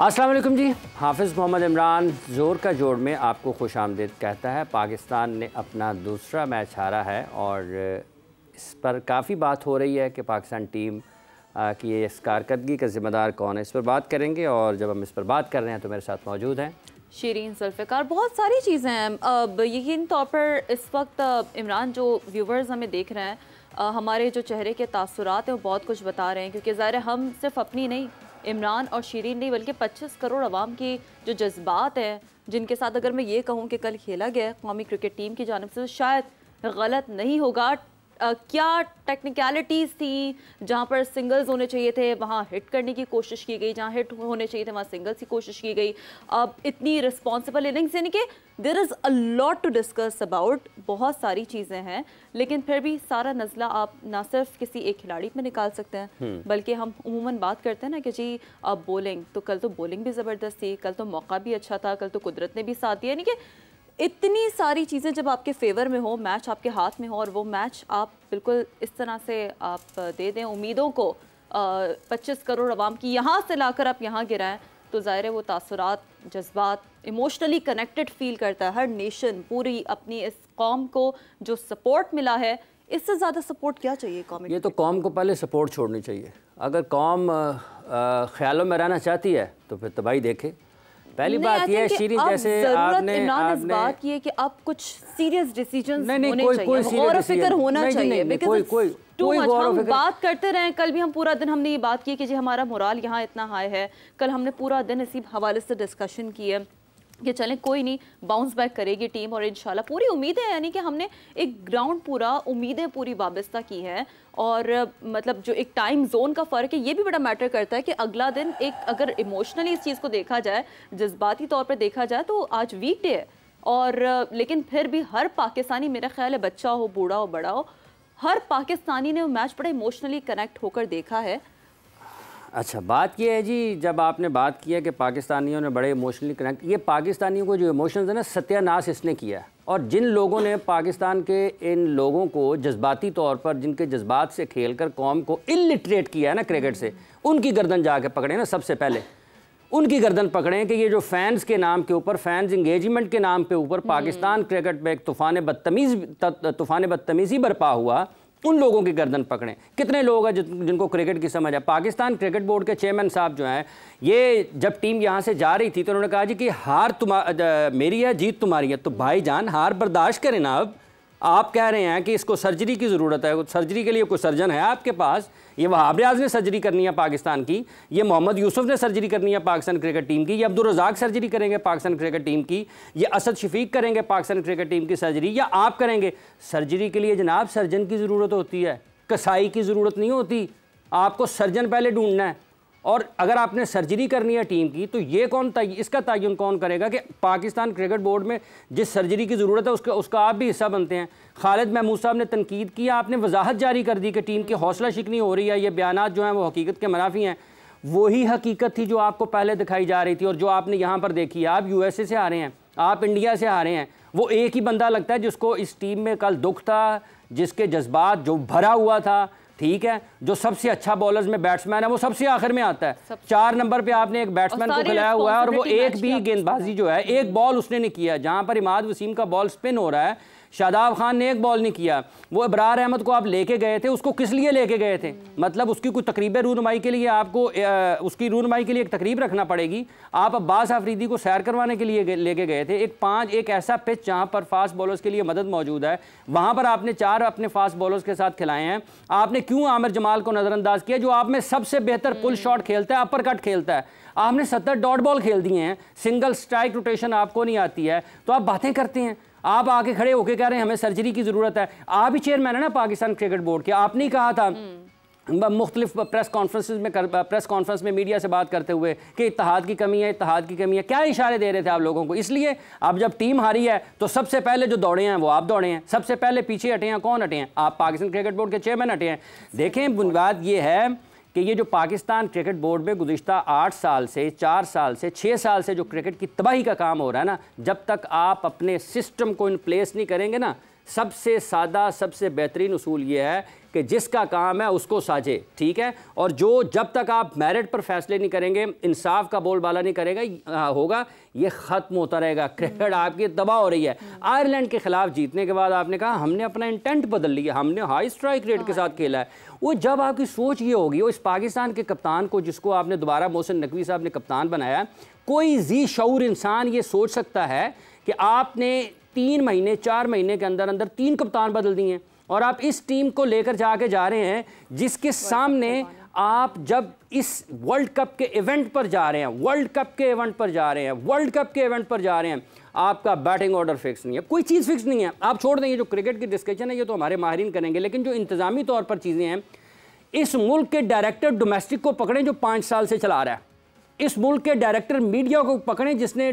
अस्सलाम वालेकुम जी। हाफिज़ मोहम्मद इमरान ज़ोर का जोड़ में आपको खुश आमदीद कहता है। पाकिस्तान ने अपना दूसरा मैच हारा है और इस पर काफ़ी बात हो रही है कि पाकिस्तान टीम की इस कारकर्दगी का ज़िम्मेदार कौन है। इस पर बात करेंगे और जब हम इस पर बात कर रहे हैं तो मेरे साथ मौजूद हैं शीरीन जुल्फ़िकार। बहुत सारी चीज़ें हैं। अब यकीन तौर पर इस वक्त इमरान जो व्यूवर्स हमें देख रहे हैं, हमारे जो चेहरे के तासुरात हैं वो बहुत कुछ बता रहे हैं, क्योंकि ज़ाहिर है हम सिर्फ अपनी नहीं, इमरान और शीरीन नहीं, बल्कि 25 करोड़ अवाम की जो जज्बात हैं, जिनके साथ अगर मैं ये कहूँ कि कल खेला गया कौमी क्रिकेट टीम की जानिब से, तो शायद गलत नहीं होगा। क्या टेक्निकलिटीज़ थी, जहाँ पर सिंगल्स होने चाहिए थे वहाँ हिट करने की कोशिश की गई, जहाँ हिट होने चाहिए थे वहाँ सिंगल्स की कोशिश की गई। अब इतनी रिस्पॉन्सिबल इनिंग्स, यानी कि there is a lot to discuss about, बहुत सारी चीज़ें हैं, लेकिन फिर भी सारा नज़ला आप ना सिर्फ किसी एक खिलाड़ी में निकाल सकते हैं, बल्कि हम उमूमन बात करते हैं ना कि जी अब बॉलिंग, तो कल तो बॉलिंग भी ज़बरदस्त थी, कल तो मौका भी अच्छा था, कल तो कुदरत ने भी साथ दिया। यानी कि इतनी सारी चीज़ें जब आपके फेवर में हो, मैच आपके हाथ में हो, और वो मैच आप बिल्कुल इस तरह से आप दे दें उम्मीदों को 25 करोड़ अवाम की, यहाँ से लाकर आप यहाँ गिराएं, तो ज़ाहिर है वो तासुरात, जज्बात, इमोशनली कनेक्टेड फील करता है हर नेशन। पूरी अपनी इस कौम को जो सपोर्ट मिला है, इससे ज़्यादा सपोर्ट क्या चाहिए कौम? ये तो कौम को पहले सपोर्ट छोड़नी चाहिए। अगर कौम ख्यालों में रहना चाहती है तो फिर तबाही देखे। पहली बात यह है शीरीन, जैसे आपने इस बात की है कि अब कुछ सीरियस डिसीजंस होने चाहिए, गौर और फिक्र होना चाहिए, कोई हम बात करते रहे। कल भी हम पूरा दिन हमने ये बात की कि जी हमारा मोराल यहाँ इतना हाई है। कल हमने पूरा दिन इसी हवाले से डिस्कशन की है कि चलें कोई नहीं, बाउंस बैक करेगी टीम और इंशाल्लाह पूरी उम्मीदें हैं। यानी कि हमने एक ग्राउंड पूरा उम्मीदें पूरी वाबस्ता की है, और मतलब जो एक टाइम जोन का फ़र्क है ये भी बड़ा मैटर करता है कि अगला दिन एक, अगर इमोशनली इस चीज़ को देखा जाए, जज्बाती तौर पर देखा जाए, तो आज वीक डे है, और लेकिन फिर भी हर पाकिस्तानी, मेरा ख्याल है बच्चा हो, बूढ़ा हो, बड़ा हो, हर पाकिस्तानी ने वो मैच बड़ा इमोशनली कनेक्ट होकर देखा है। अच्छा, बात ये है जी, जब आपने बात किया कि पाकिस्तानियों ने बड़े इमोशनली कनेक्ट, ये पाकिस्तानियों को जो इमोशंस है ना, सत्यानाश इसने किया है। और जिन लोगों ने पाकिस्तान के इन लोगों को जज्बाती तौर पर, जिनके जज्बात से खेलकर कौम को इलिटरेट किया है ना क्रिकेट से, उनकी गर्दन जाके पकड़े ना, सबसे पहले उनकी गर्दन पकड़ें कि ये जो फैंस के नाम के ऊपर, फैंस इंगेजमेंट के नाम पे ऊपर पाकिस्तान क्रिकेट में एक तूफ़ान बदतमीज़ी बरपा हुआ, उन लोगों की गर्दन पकड़ें। कितने लोग हैं जिनको क्रिकेट की समझ है। पाकिस्तान क्रिकेट बोर्ड के चेयरमैन साहब जो हैं, ये जब टीम यहाँ से जा रही थी तो उन्होंने कहा जी कि हार मेरी है, जीत तुम्हारी है। तो भाईजान हार बर्दाश्त करें ना। अब आप कह रहे हैं कि इसको सर्जरी की ज़रूरत है, सर्जरी के लिए कोई सर्जन है आपके पास? ये वहाब रियाज ने सर्जरी करनी है पाकिस्तान की, ये मोहम्मद यूसुफ ने सर्जरी करनी है पाकिस्तान क्रिकेट टीम की, ये अब्दुल रज़ाक सर्जरी करेंगे पाकिस्तान क्रिकेट टीम की, ये असद शफीक करेंगे पाकिस्तान क्रिकेट टीम की सर्जरी, या आप करेंगे? सर्जरी के लिए जनाब सर्जन की ज़रूरत होती है, कसाई की ज़रूरत नहीं होती। आपको सर्जन पहले ढूंढना है, और अगर आपने सर्जरी करनी है टीम की, तो ये इसका तयन कौन करेगा कि पाकिस्तान क्रिकेट बोर्ड में जिस सर्जरी की ज़रूरत है उसका आप भी हिस्सा बनते हैं। खालिद महमूद साहब ने तनकीद किया, आपने वजाहत जारी कर दी कि टीम की हौसला शिकनी हो रही है, ये बयानात जो हैं वो हकीकत के मुनाफी हैं। वही हकीकत थी जो आपको पहले दिखाई जा रही थी और जो आपने यहाँ पर देखी है। आप USA से आ रहे हैं, आप इंडिया से आ रहे हैं, वो एक ही बंदा लगता है जिसको इस टीम में कल दुख था, जिसके जज्बात जो भरा हुआ था, ठीक है, जो सबसे अच्छा बॉलर्स में बैट्समैन है वो सबसे आखिर में आता है। 4 नंबर पे आपने एक बैट्समैन को खिलाया हुआ है, और वो एक भी गेंदबाजी जो है, एक बॉल उसने नहीं किया। जहां पर इमाद वसीम का बॉल स्पिन हो रहा है, शादाब खान ने एक बॉल नहीं किया। वो इब्रार अहमद को आप लेके गए थे, उसको किस लिए लेके गए थे? मतलब उसकी कोई तकरीब रूनुमाई के लिए, आपको उसकी रूनुमाई के लिए एक तकरीब रखना पड़ेगी। आप अब्बास आफरीदी को सैर करवाने के लिए लेके गए थे। एक ऐसा पिच जहां पर फास्ट बॉलर्स के लिए मदद मौजूद है, वहां पर आपने 4 अपने फास्ट बॉलर्स के साथ खिलाए हैं। आपने क्यों आमिर जमाल को नज़रअंदाज किया, जो आप में सबसे बेहतर पुल शॉट खेलता है, अपर कट खेलता है? आपने 70 डॉट बॉल खेल दिए हैं, सिंगल स्ट्राइक रोटेशन आपको नहीं आती है, तो आप बातें करते हैं। आप आके खड़े होके कह रहे हैं हमें सर्जरी की ज़रूरत है। आप ही चेयरमैन है ना पाकिस्तान क्रिकेट बोर्ड के, आपने कहा था मुख्तलिफ प्रेस कॉन्फ्रेंस में मीडिया से बात करते हुए कि इत्तेहाद की कमी है, इत्तेहाद की कमी है। क्या इशारे दे रहे थे आप लोगों को? इसलिए अब जब टीम हारी है तो सबसे पहले जो दौड़े हैं वो आप दौड़े हैं, सबसे पहले पीछे हटे हैं। कौन हटे हैं? आप पाकिस्तान क्रिकेट बोर्ड के चेयरमैन हटे हैं। देखें, बुनियाद ये है कि ये जो पाकिस्तान क्रिकेट बोर्ड में गुज़िश्ता 8 साल से, 4 साल से, 6 साल से जो क्रिकेट की तबाही का काम हो रहा है ना, जब तक आप अपने सिस्टम को इन प्लेस नहीं करेंगे ना, सबसे सादा सबसे बेहतरीन उसूल ये है कि जिसका काम है उसको साझे, ठीक है। और जो जब तक आप मेरिट पर फैसले नहीं करेंगे, इंसाफ का बोलबाला नहीं करेगा होगा, ये ख़त्म होता रहेगा। क्रिकेट आपकी तबाह हो रही है। आयरलैंड के खिलाफ जीतने के बाद आपने कहा हमने अपना इंटेंट बदल लिया, हमने हाई स्ट्राइक रेट के साथ खेला है। वो जब आपकी सोच ये होगी, वो इस पाकिस्तान के कप्तान को, जिसको आपने दोबारा मोहसिन नकवी साहब ने कप्तान बनाया, कोई जी शऊर इंसान ये सोच सकता है कि आपने 3 महीने 4 महीने के अंदर अंदर 3 कप्तान बदल दिए हैं और आप इस टीम को लेकर जाके जा रहे हैं जिसके सामने आप जब इस वर्ल्ड कप के इवेंट पर जा रहे हैं, वर्ल्ड कप के इवेंट पर जा रहे हैं, वर्ल्ड कप के इवेंट पर जा रहे हैं, आपका बैटिंग ऑर्डर फिक्स नहीं है, कोई चीज़ फिक्स नहीं है। आप छोड़ देंगे, जो क्रिकेट की डिस्कशन है ये तो हमारे माहिरीन करेंगे, लेकिन जो इंतज़ामी तौर पर चीज़ें हैं, इस मुल्क के डायरेक्टर डोमेस्टिक को पकड़ें जो 5 साल से चला रहा है, इस मुल्क के डायरेक्टर मीडिया को पकड़ें जिसने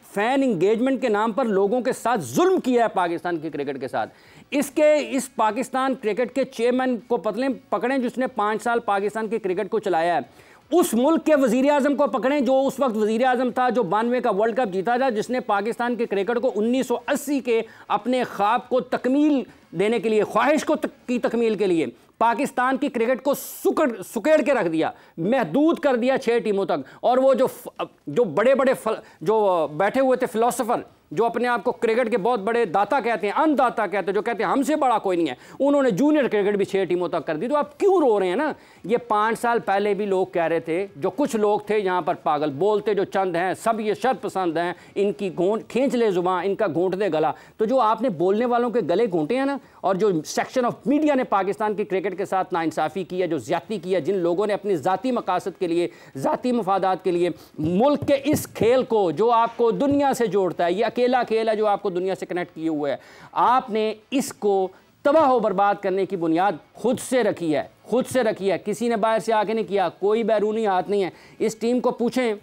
फैन इंगेजमेंट के नाम पर लोगों के साथ जुल्म किया है पाकिस्तान की क्रिकेट के साथ, इस पाकिस्तान क्रिकेट के चेयरमैन को पकड़ें जिसने 5 साल पाकिस्तान की क्रिकेट को चलाया है, उस मुल्क के वजीर आजम को पकड़ें जो उस वक्त वजीर आजम था, जो 92 का वर्ल्ड कप जीता था, जिसने पाकिस्तान के क्रिकेट को 1980 के अपने ख्वाब को तकमील देने के लिए, ख्वाहिश को की तकमील के लिए पाकिस्तान की क्रिकेट को सुकेड़ के रख दिया, महदूद कर दिया 6 टीमों तक। और वो जो बड़े बड़े जो बैठे हुए थे फिलोसोफर, जो अपने आप को क्रिकेट के बहुत बड़े दाता कहते हैं, अन्नदाता कहते हैं, जो कहते हैं हमसे बड़ा कोई नहीं है, उन्होंने जूनियर क्रिकेट भी 6 टीमों तक कर दी। तो आप क्यों रो रहे हैं ना? ये 5 साल पहले भी लोग कह रहे थे, जो कुछ लोग थे यहाँ पर पागल बोलते जो चंद हैं, सब ये शर्त पसंद हैं, इनकी खींच ले जुबान, इनका घूंट दे गला। तो जो आपने बोलने वालों के गले घूंटे हैं ना, और जो सेक्शन ऑफ मीडिया ने पाकिस्तान की क्रिकेट के साथ नाइंसाफ़ी की है, जो ज्यादती की है, जिन लोगों ने अपनी ज़ाती मकासद के लिए, ज़ाती मफादात के लिए मुल्क के इस खेल को, जो आपको दुनिया से जोड़ता है, ये अकेला खेल है जो आपको दुनिया से कनेक्ट किए हुए है, आपने इसको तबाह व बर्बाद करने की बुनियाद खुद से रखी है, खुद से रखी है। किसी ने बाहर से आके नहीं किया, कोई बैरूनी हाथ नहीं है। इस टीम को पूछें,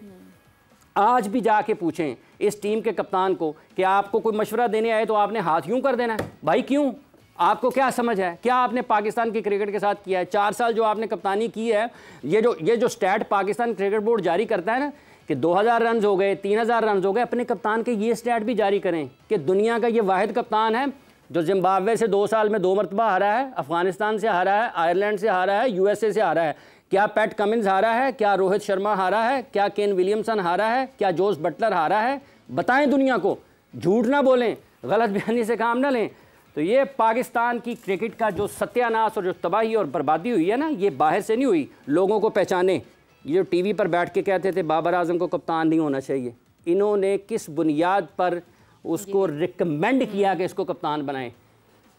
आज भी जाके पूछें इस टीम के कप्तान को कि आपको कोई मशवरा देने आए तो आपने हाथ यूं कर देना है? भाई क्यों? आपको क्या समझ है? क्या आपने पाकिस्तान की क्रिकेट के साथ किया है? 4 साल जो आपने कप्तानी की है, ये जो स्टैट पाकिस्तान क्रिकेट बोर्ड जारी करता है ना कि 2000 रन हो गए, 3000 रन हो गए, अपने कप्तान के ये स्टैट भी जारी करें कि दुनिया का ये वाहिद कप्तान है जो जिम्बाब्वे से 2 साल में 2 मरतबा हारा है, अफगानिस्तान से हारा है, आयरलैंड से हारा है, USA से हारा है। क्या पैट कमिंस हारा है? क्या रोहित शर्मा हारा है? क्या केन विलियमसन हारा है? क्या जोस बटलर हारा है? बताएं दुनिया को, झूठ ना बोलें, गलत बयानी से काम ना लें। तो ये पाकिस्तान की क्रिकेट का जो सत्यानाश और जो तबाही और बर्बादी हुई है ना, ये बाहर से नहीं हुई, लोगों को पहचाने। ये जो टीवी पर बैठ के कहते थे बाबर आजम को कप्तान नहीं होना चाहिए, इन्होंने किस बुनियाद पर उसको रिकमेंड किया कि इसको कप्तान बनाएं?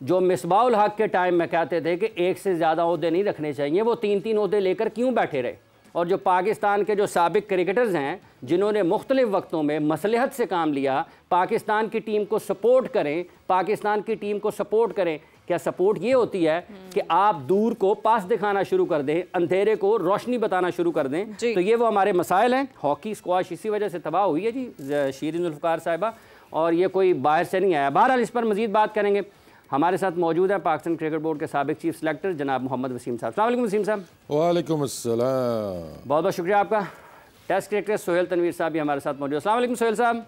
जो मिसबाउल हक के टाइम में कहते थे कि 1 से ज़्यादा ओहदे नहीं रखने चाहिए, वो 3-3 ओहदे लेकर क्यों बैठे रहे? और जो पाकिस्तान के जो साबिक क्रिकेटर्स हैं जिन्होंने मुख्तलिफ वक्तों में मसलहत से काम लिया, पाकिस्तान की टीम को सपोर्ट करें, पाकिस्तान की टीम को सपोर्ट करें। क्या सपोर्ट ये होती है कि आप दूर को पास दिखाना शुरू कर दें, अंधेरे को रोशनी बताना शुरू कर दें? तो ये वो हमारे मसाइल हैं। हॉकी स्क्वाश इसी वजह से तबाह हुई है जी शीरीन जुल्फ़िकार साहिबा, और ये कोई बाहर से नहीं आया। बहरहाल इस पर मज़ीद बात करेंगे। हमारे साथ मौजूद है पाकिस्तान क्रिकेट बोर्ड के साबिक चीफ सेलेक्टर जनाब मोहम्मद वसीम साहब। अस्सलाम वालेकुम वसीम साहब। वालेकुम अस्सलाम। बहुत बहुत शुक्रिया आपका। टेस्ट क्रिकेटर सोहेल तनवीर साहब भी हमारे साथ मौजूद। अस्सलाम वालेकुम सोहेल साहब।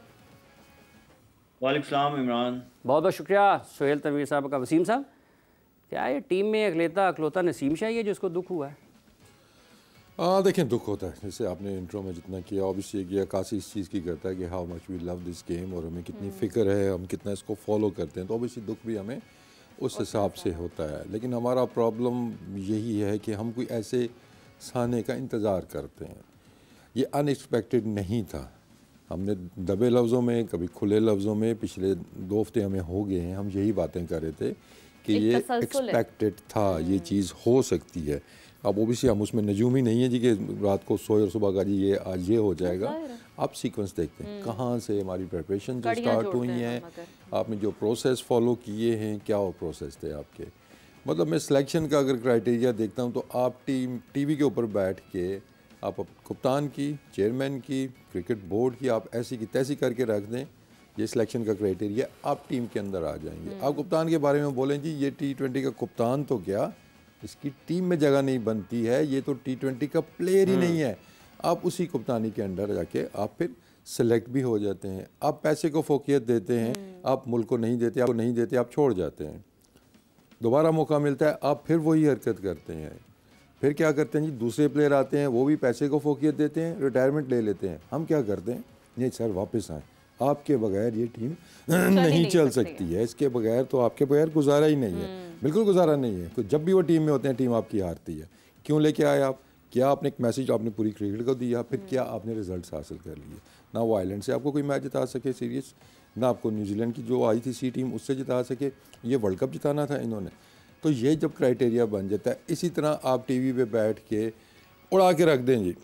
वालेकुम सलाम इमरान। बहुत बहुत शुक्रिया सोहेल तनवीर साहब का। वसीम साहब, क्या ये टीम में अकलौता नसीम शाही है जिसको दुख हुआ है? देखें, दुख होता है, जैसे आपने इंट्रो में जितना किया, ऑब्वियसली ये कासी इस चीज़ की करता है कि how much we love this game और हमें कितनी फ़िक्र है, हम कितना इसको फॉलो करते हैं, तो ऑब्वियसली दुख भी हमें उस हिसाब से होता है। लेकिन हमारा प्रॉब्लम यही है कि हम कोई ऐसे साने का इंतज़ार करते हैं। ये अनएक्सपेक्टेड नहीं था। हमने दबे लफ्ज़ों में, कभी खुले लफ्ज़ों में, पिछले 2 हफ्ते हमें हो गए हैं, हम यही बातें कर रहे थे कि ये एक्सपेक्टेड था, ये चीज़ हो सकती है। अब ओबियसली हम उसमें नजूम ही नहीं है जी कि रात को सोए और सुबह का जी ये आज ये हो जाएगा। आप सीक्वेंस देखते हैं कहाँ से हमारी प्रिपरेशन जो स्टार्ट हुई हैं, आपने जो प्रोसेस फॉलो किए हैं, क्या वो प्रोसेस थे आपके। मतलब मैं सिलेक्शन का अगर क्राइटेरिया देखता हूँ तो आप टीवी के ऊपर बैठ के आप कप्तान की, चेयरमैन की, क्रिकेट बोर्ड की आप ऐसी की तैसी करके रख दें, ये सिलेक्शन का क्राइटेरिया, आप टीम के अंदर आ जाएंगे। आप कप्तान के बारे में बोलें जी ये T20 का कप्तान तो क्या, इसकी टीम में जगह नहीं बनती है, ये तो T20 का प्लेयर ही नहीं है। आप उसी कप्तानी के अंडर जाके आप फिर सेलेक्ट भी हो जाते हैं। आप पैसे को फोकियत देते हैं, आप मुल्क को नहीं देते, आपको नहीं देते, आप छोड़ जाते हैं। दोबारा मौका मिलता है, आप फिर वही हरकत करते हैं। फिर क्या करते हैं जी, दूसरे प्लेयर आते हैं, वो भी पैसे को फोकियत देते हैं, रिटायरमेंट ले लेते हैं। हम क्या करते हैं, नहीं सर वापस आए, आपके बगैर ये टीम नहीं चल सकती है, इसके बगैर तो आपके बगैर गुजारा ही नहीं है, बिल्कुल गुजारा नहीं है। तो जब भी वो टीम में होते हैं, टीम आपकी हारती है। क्यों लेके आए आप? क्या आपने एक मैसेज आपने पूरी क्रिकेट को दिया, फिर क्या आपने रिजल्ट्स हासिल कर लिए? ना वो आइलैंड से आपको कोई मैच जिता सके सीरीज, ना आपको न्यूजीलैंड की जो आई थी सी टीम उससे जिता सके, ये वर्ल्ड कप जिताना था इन्होंने। तो ये जब क्राइटेरिया बन जाता है, इसी तरह आप टीवी पे बैठ के उड़ा के रख दें जी,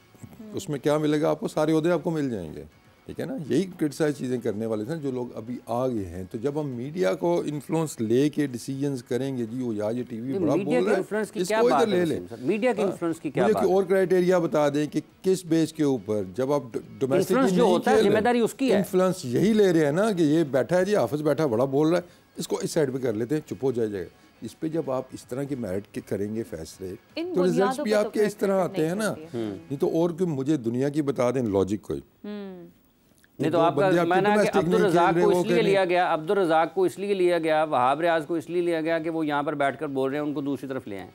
उसमें क्या मिलेगा आपको? सारे ओहदे आपको मिल जाएंगे, ठीक है ना। यही क्रिटिसाइज चीज़ें करने वाले थे जो लोग अभी आ गए हैं। तो जब हम मीडिया को इन्फ्लुएंस लेके डिसीजंस करेंगे जी, वो यार ये टीवी बड़ा बोल रहा है, इसको इधर ले ले। मीडिया के इन्फ्लुएंस की क्या बात? और क्राइटेरिया बता दें कि किस बेस के ऊपर, जब आप डोमेस्टिक जो होता है जिम्मेदारी उसकी है, इन्फ्लुएंस यही ले रहे हैं ना कि ये बैठा है जी, हाफिज बैठा बड़ा बोल रहा है, इसको इस साइड पे कर लेते हैं, चुप हो जाएगा। इस पे जब आप इस तरह के मेरिट के करेंगे फैसले, तो रिजल्ट्स भी आपके इस तरह आते हैं ना। नहीं तो और कि मुझे दुनिया की बता दें लॉजिक कोई नहीं। तो आपका माना कि अब्दुल रज़ाक को इसलिए लिया गया, अब्दुल रज़ाक को इसलिए लिया गया, वहाब रियाज को इसलिए लिया गया कि वो यहाँ पर बैठकर बोल रहे हैं, उनको दूसरी तरफ ले आए।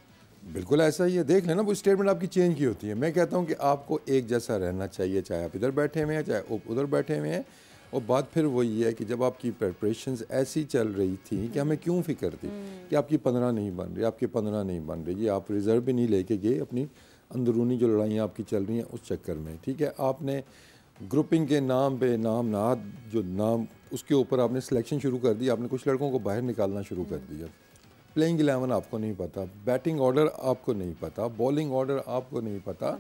बिल्कुल ऐसा ही है। देख लेना, वो स्टेटमेंट आपकी चेंज की होती है। मैं कहता हूँ कि आपको एक जैसा रहना चाहिए, चाहे आप इधर बैठे हुए हैं, चाहे उधर बैठे हुए हैं। और बात फिर वही है कि जब आपकी प्रिपरेशंस ऐसी चल रही थी कि हमें क्यों फिक्र थी कि आपकी 15 नहीं बन रही, आपके 15 नहीं बन रही, ये आप रिजर्व भी नहीं लेके गए अपनी अंदरूनी जो लड़ाइयाँ आपकी चल रही हैं उस चक्कर में, ठीक है। आपने ग्रुपिंग के नाम पे नाम नाद जो नाम उसके ऊपर आपने सिलेक्शन शुरू कर दी, आपने कुछ लड़कों को बाहर निकालना शुरू कर दिया। प्लेइंग 11 आपको नहीं पता, बैटिंग ऑर्डर आपको नहीं पता, बॉलिंग ऑर्डर आपको नहीं पता,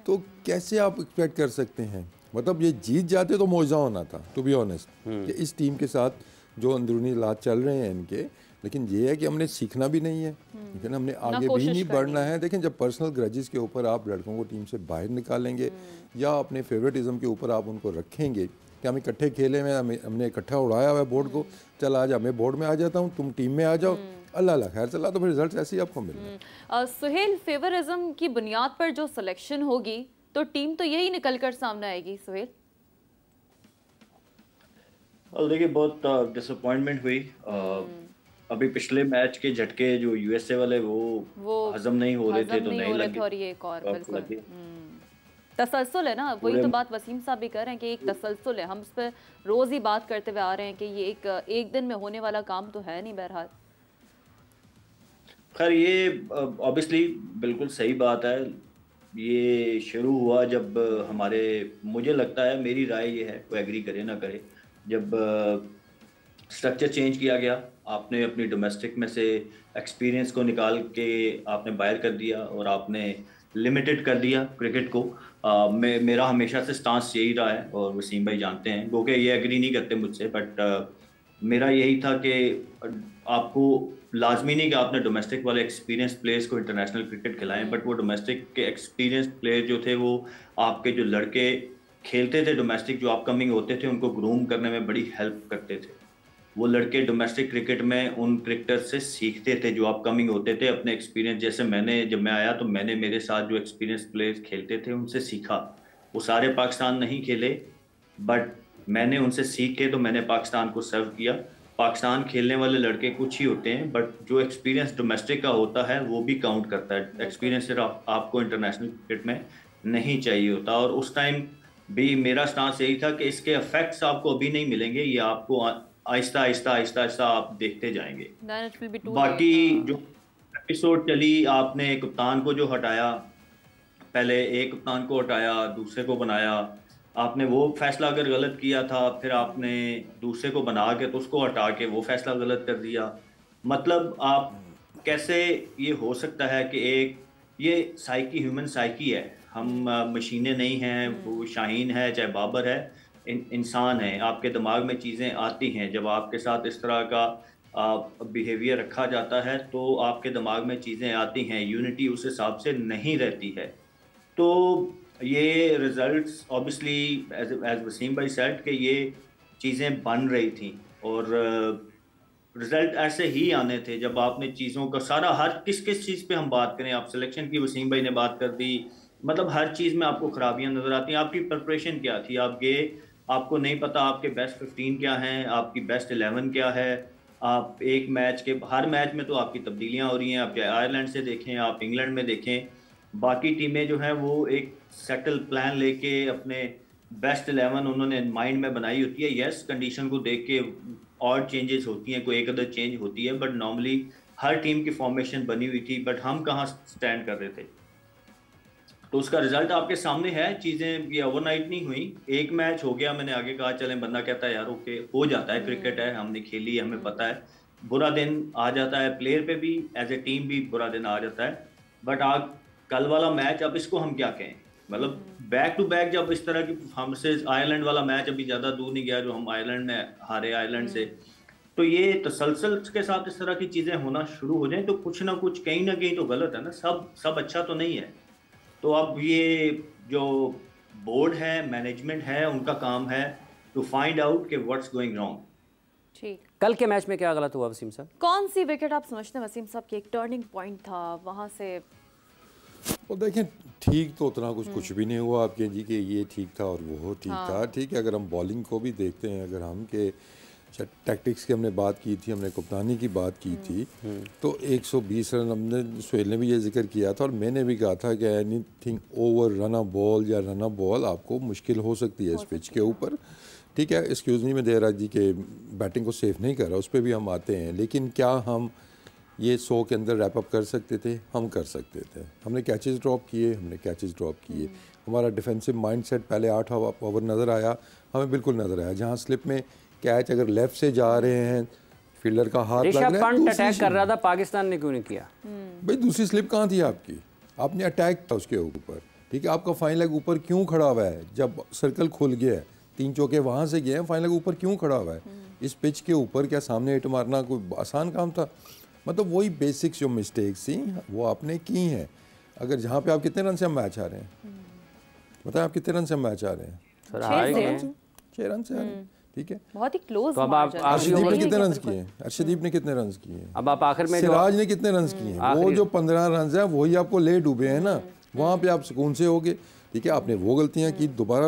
तो कैसे आप एक्सपेक्ट कर सकते हैं? मतलब ये जीत जाते तो मौजा होना था, टू बी ऑनेस्ट, कि इस टीम के साथ जो अंदरूनी हालात चल रहे हैं इनके। लेकिन ये है कि हमने सीखना भी नहीं है, लेकिन हमने आगे भी नहीं बढ़ना है। देखें, जब पर्सनल ग्रजेस के ऊपर आप लड़कों को टीम से बाहर निकालेंगे या अपने फेवरेटिज्म के ऊपर आप उनको रखेंगे कि हम इकट्ठे खेले में, हमने इकट्ठा उड़ाया हुआ है बोर्ड को, चल आज मैं बोर्ड में आ जाता हूँ, तुम टीम में आ जाओ, अल्लाह खैर चला, तो फिर रिजल्ट ऐसे ही आपको मिल रहा है। सुहेल, फेवरिज्म की बुनियाद पर जो सिलेक्शन होगी तो टीम तो यही निकल कर सामने आएगी। सुहेल, और देखिए बहुत डिसअपॉइंटमेंट हुई। अभी पिछले मैच के झटके जो यूएसए वाले वो हजम नहीं हो रहे थे, तो नहीं लगे। और ये एक और बिल्कुल तसलसल है ना, वही तो बात वसीम साहब भी कर रहे हैं कि एक तसलसल है। हम इस पर रोज ही बात करते हुए आ रहे हैं कि ये एक दिन में होने वाला काम तो है नहीं। बहरहाल खैर ये ऑब्वियसली बिल्कुल सही बात है। ये शुरू हुआ जब हमारे, मुझे लगता है, मेरी राय ये है, कोई एग्री करे ना करे, जब स्ट्रक्चर चेंज किया गया, आपने अपनी डोमेस्टिक में से एक्सपीरियंस को निकाल के आपने बाहर कर दिया और आपने लिमिटेड कर दिया क्रिकेट को। मेरा हमेशा से स्टांस यही रहा है और वसीम भाई जानते हैं, क्योंकि ये एग्री नहीं करते मुझसे, बट मेरा यही था कि आपको लाजमी नहीं कि आपने डोमेस्टिक वाले एक्सपीरियंस प्लेयर्स को इंटरनेशनल क्रिकेट खिलाएं, बट वो डोमेस्टिक के एक्सपीरियंस प्लेयर जो थे, वो आपके जो लड़के खेलते थे डोमेस्टिक, जो अपकमिंग होते थे, उनको ग्रूम करने में बड़ी हेल्प करते थे। वो लड़के डोमेस्टिक क्रिकेट में उन क्रिकेटर से सीखते थे जो अपकमिंग होते थे, अपने एक्सपीरियंस। जैसे जब मैं आया तो मैंने मेरे साथ जो एक्सपीरियंस प्लेयर्स खेलते थे उनसे सीखा। वो सारे पाकिस्तान नहीं खेले, बट मैंने उनसे सीख के तो मैंने पाकिस्तान को सर्व किया। पाकिस्तान खेलने वाले लड़के कुछ ही होते हैं, बट जो एक्सपीरियंस डोमेस्टिक का होता है वो भी काउंट करता है। एक्सपीरियंस सिर्फ आपको इंटरनेशनल क्रिकेट में नहीं चाहिए होता। और उस टाइम भी मेरा स्टांस यही था कि इसके इफेक्ट्स आपको अभी नहीं मिलेंगे, ये आपको आहिस्ता आहिस्ता आहिस्ता आहिस्ता आप देखते जाएंगे। बाकी जो एपिसोड चली, आपने कप्तान को जो हटाया, पहले एक कप्तान को हटाया, दूसरे को बनाया, आपने वो फैसला अगर गलत किया था, फिर आपने दूसरे को बना के तो उसको हटा के वो फैसला गलत कर दिया। मतलब आप कैसे, ये हो सकता है कि एक ये साइकी, ह्यूमन साइकी है, हम मशीनें नहीं हैं, वो शाहीन है चाहे बाबर है, इंसान है। आपके दिमाग में चीज़ें आती हैं, जब आपके साथ इस तरह का बिहेवियर रखा जाता है तो आपके दिमाग में चीज़ें आती हैं, यूनिटी उस हिसाब से नहीं रहती है। तो ये रिजल्ट्स ऑब्वियसली एज वसीम भाई सेड कि ये चीज़ें बन रही थी और रिजल्ट ऐसे ही आने थे जब आपने चीज़ों का सारा, हर किस चीज़ पे हम बात करें, आप सिलेक्शन की वसीम भाई ने बात कर दी, मतलब हर चीज़ में आपको खराबियां नज़र आती हैं। आपकी प्रिपरेशन क्या थी? आप गए आपको नहीं पता आपके बेस्ट 15 क्या हैं, आपकी बेस्ट 11 क्या है। आप एक मैच के, हर मैच में तो आपकी तब्दीलियां हो रही हैं। आप चाहे आयरलैंड से देखें, आप इंग्लैंड में देखें, बाकी टीमें जो हैं वो एक सेटल प्लान लेके अपने बेस्ट 11 उन्होंने माइंड में बनाई होती है। यस, कंडीशन को देख के और चेंजेस होती हैं, कोई एक अदर चेंज होती है, बट नॉर्मली हर टीम की फॉर्मेशन बनी हुई थी। बट हम कहाँ स्टैंड कर रहे थे, तो उसका रिजल्ट आपके सामने है। चीज़ें ये ओवरनाइट नहीं हुई, एक मैच हो गया, मैंने आगे कहा चलें, बंदा कहता है यार ओके हो जाता है, क्रिकेट है, हमने खेली, हमें पता है। बुरा दिन आ जाता है प्लेयर पे भी, एज ए टीम भी बुरा दिन आ जाता है। बट आज कल वाला मैच, अब इसको हम क्या कहें, मतलब बैक टू बैक जब इस तरह की परफॉर्मेंसेज, आयरलैंड वाला मैच अभी ज़्यादा दूर नहीं गया जो हम आयरलैंड में हारे आयरलैंड से, तो ये तसलसल के साथ इस तरह की चीज़ें होना शुरू हो जाएं तो कुछ ना कुछ कहीं ना कहीं तो गलत है ना। सब अच्छा तो नहीं है। तो अब ये जो बोर्ड है, मैनेजमेंट है, उनका काम है टू फाइंड आउट कि व्हाट्स गोइंग रॉन्ग। ठीक, कल के मैच में क्या गलत हुआ वसीम साहब? कौन सी विकेट आप समझते हैं वसीम साहब की एक टर्निंग पॉइंट था वहाँ से? वो देखें, ठीक तो उतना कुछ भी नहीं हुआ आपके जी कि ये ठीक था और वो ठीक था। ठीक है, अगर हम बॉलिंग को भी देखते हैं, अगर हम के टैक्टिक्स की हमने बात की थी, हमने कप्तानी की बात की थी, तो 120 रन हमने, सुहेल ने भी ये जिक्र किया था और मैंने भी कहा था कि anything over run a ball या रन अ बॉल आपको मुश्किल हो सकती है इस पिच के ऊपर। ठीक है, एक्सक्यूज़ नहीं मैं दे रहा जी कि बैटिंग को सेफ नहीं कर रहा, उस पर भी हम आते हैं, लेकिन क्या हम ये 100 के अंदर रैप अप कर सकते थे? हम कर सकते थे। हमने कैचेस ड्रॉप किए, हमारा डिफेंसिव माइंडसेट पहले 8 ओवर नज़र आया, हमें बिल्कुल नज़र आया। जहाँ स्लिप में कैच अगर लेफ्ट से जा रहे हैं, फील्डर का हाथ लग रहा है, अटैक कर रहा था, पाकिस्तान ने क्यों नहीं किया? भाई दूसरी स्लिप कहाँ थी आपकी? आपने अटैक था उसके ऊपर। ठीक है, आपका फाइन लेग ऊपर क्यों खड़ा हुआ है? जब सर्कल खुल गया है, 3 चौके वहाँ से गए हैं, फाइन लेग ऊपर क्यों खड़ा हुआ है? इस पिच के ऊपर क्या सामने हिट मारना कोई आसान काम था? मतलब वही बेसिक्स जो मिस्टेक्स थी वो आपने की हैं। अगर जहाँ पे आप कितने रन से हम मैच आ रहे हैं, बताएं आप कितने रन से हम मैच आ रहे हैं? 6 रन से आ रहे हैं। ठीक है, बहुत ही क्लोज। तो अब आप अर्शदीप ने कितने रन किए हैं? अर्शदीप ने कितने रन किए हैं? अब आप आखिर में सिराज ने कितने रन किए हैं? वो जो 15 रन है वही आपको ले डूबे हैं ना, वहाँ पे आप सुकून से होगे। ठीक है, आपने वो गलतियाँ की, दोबारा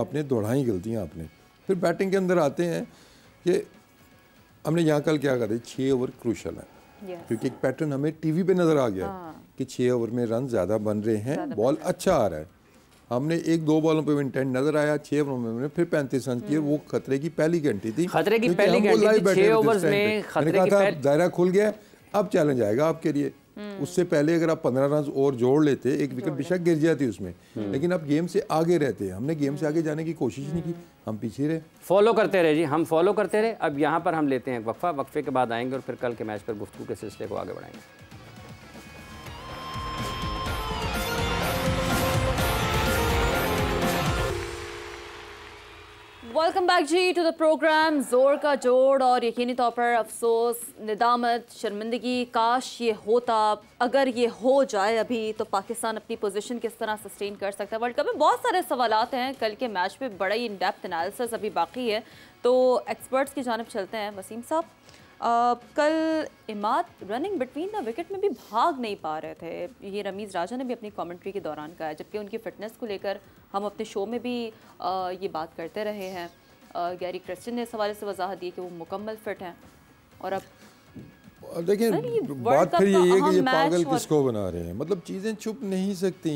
आपने दोहराई गलतियाँ आपने। फिर बैटिंग के अंदर आते हैं कि हमने यहाँ कल क्या कहा, 6 ओवर क्रूशल है, क्योंकि एक पैटर्न हमें टीवी पे नज़र आ गया कि 6 ओवर में रन ज़्यादा बन रहे हैं, बॉल अच्छा आ रहा है। हमने 1-2 बॉलों पे इंटेंट नजर आया, 6 ओवर में हमने फिर 35 रन किए। वो खतरे की पहली घंटी थी, खतरे की पहली घंटी थी 6 ओवर्स में। खतरे की पहली, दायरा खुल गया, अब चैलेंज आएगा आपके लिए। उससे पहले अगर आप 15 रन और जोड़ लेते, एक विकेट बेशक गिर जाती उसमें, लेकिन आप गेम से आगे रहते। हमने गेम से आगे जाने की कोशिश नहीं की, हम पीछे रहे। फॉलो करते रहे जी, हम फॉलो करते रहे। अब यहाँ पर हम लेते हैं वक्फा, वक्फे के बाद आएंगे और फिर कल के मैच पर गुफ्तगू के सिलसिले को आगे बढ़ाएंगे। वेलकम बैक जी टू द प्रोग्राम। जोर का जोड़ और यकीनी तौर पर अफसोस, निदामत, शर्मिंदगी, काश ये होता। अगर ये हो जाए अभी तो पाकिस्तान अपनी पोजीशन किस तरह सस्टेन कर सकता है वर्ल्ड कप में? बहुत सारे सवालात हैं। कल के मैच पे बड़ा ही इन डेप्थ एनालिसिस अभी बाकी है, तो एक्सपर्ट्स की जानिब चलते हैं। वसीम साहब, कल Imad running between the wicket में भी भाग नहीं पा रहे थे, ये रमीज़ राजा ने भी अपनी कमेंट्री के दौरान कहा है, जबकि उनकी फ़िटनेस को लेकर हम अपने शो में भी ये बात करते रहे हैं। गैरी क्रिस्टियन ने इस हवाले से वजाहत दी कि वो मुकम्मल फिट हैं। और अब देखिए बात फिर यही है कि ये पागल किसको बना रहे हैं, मतलब चीज़ें छुप नहीं सकती।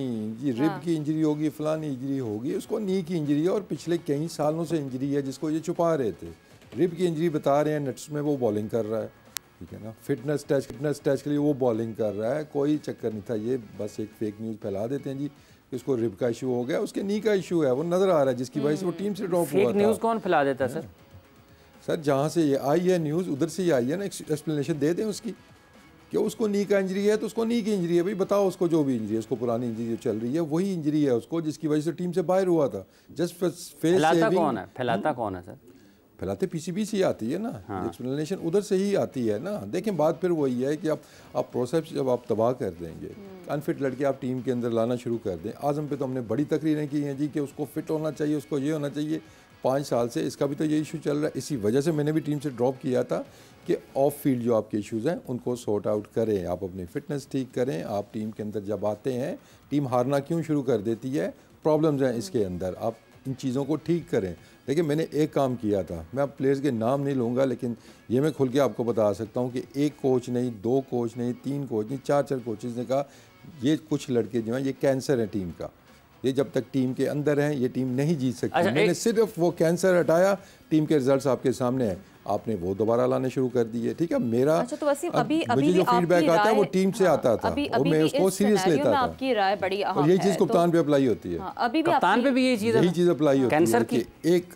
ये रिब की इंजरी होगी, फलानी इंजरी होगी, उसको नी की इंजरी है और पिछले कई सालों से इंजरी है जिसको ये छुपा रहे थे। रिब की इंजरी बता रहे हैं, नेट्स में वो बॉलिंग कर रहा है, ठीक है ना, फिटनेस टेस्ट के लिए वो बॉलिंग कर रहा है, कोई चक्कर नहीं था। ये बस एक फेक न्यूज़ फैला देते हैं जी कि उसको रिब का इशू हो गया, उसके नी का इशू है, वो नज़र आ रहा है, जिसकी वजह से वो टीम से ड्रॉप हुआ था। फेक न्यूज़ कौन फैला देता है सर? जहाँ से ये आई है न्यूज़ उधर से ही आई है ना, एक्सप्लेनेशन दे दें उसकी कि उसको नी का इंजरी है तो उसको नी की इंजरी है। भाई बताओ उसको जो भी इंजरी है, उसको पुरानी इंजरी जो चल रही है वही इंजरी है उसको, जिसकी वजह से टीम से बाहर हुआ था। जस्ट फैलाता कौन है? फैलाता कौन है सर? फैलाते पीसीबी से ही आती है ना, एक्सप्लेनेशन उधर से ही आती है ना। देखें बात फिर वही है कि आप प्रोसेस जब आप तबाह कर देंगे, अनफिट लड़के आप टीम के अंदर लाना शुरू कर दें। आज़म पे तो हमने बड़ी तकरीरें की हैं जी कि उसको फिट होना चाहिए, उसको ये होना चाहिए। 5 साल से इसका भी तो ये इशू चल रहा है। इसी वजह से मैंने भी टीम से ड्रॉप किया था कि ऑफ फील्ड जो आपके इश्यूज़ हैं उनको सॉर्ट आउट करें, आप अपनी फ़िटनेस ठीक करें। आप टीम के अंदर जब आते हैं, टीम हारना क्यों शुरू कर देती है? प्रॉब्लम्स हैं इसके अंदर। आप इन चीज़ों को ठीक करें। देखिए मैंने एक काम किया था, मैं अब प्लेयर्स के नाम नहीं लूँगा, लेकिन ये मैं खुल के आपको बता सकता हूँ कि एक कोच नहीं, 2 कोच नहीं, 3 कोच नहीं, 4 कोचेज़ ने कहा ये कुछ लड़के जो हैं ये कैंसर है टीम का, ये जब तक टीम के अंदर हैं ये टीम नहीं जीत सकती। अच्छा, मैंने सिर्फ वो कैंसर हटाया, टीम के रिजल्ट्स आपके सामने हैं, आपने वो दोबारा लाने शुरू कर दिए। ठीक है, मेरा अच्छा, तो वसीम, अभी मुझे जो फीडबैक आता है वो टीम से आता था और मैं उसको सीरियस लेता था। आपकी राय बड़ी अहम और है, यही चीज़ कप्तान पे अप्लाई होती है। अभी भी कप्तान पे भी यही चीज़ अप्लाई होती है कैंसर कि एक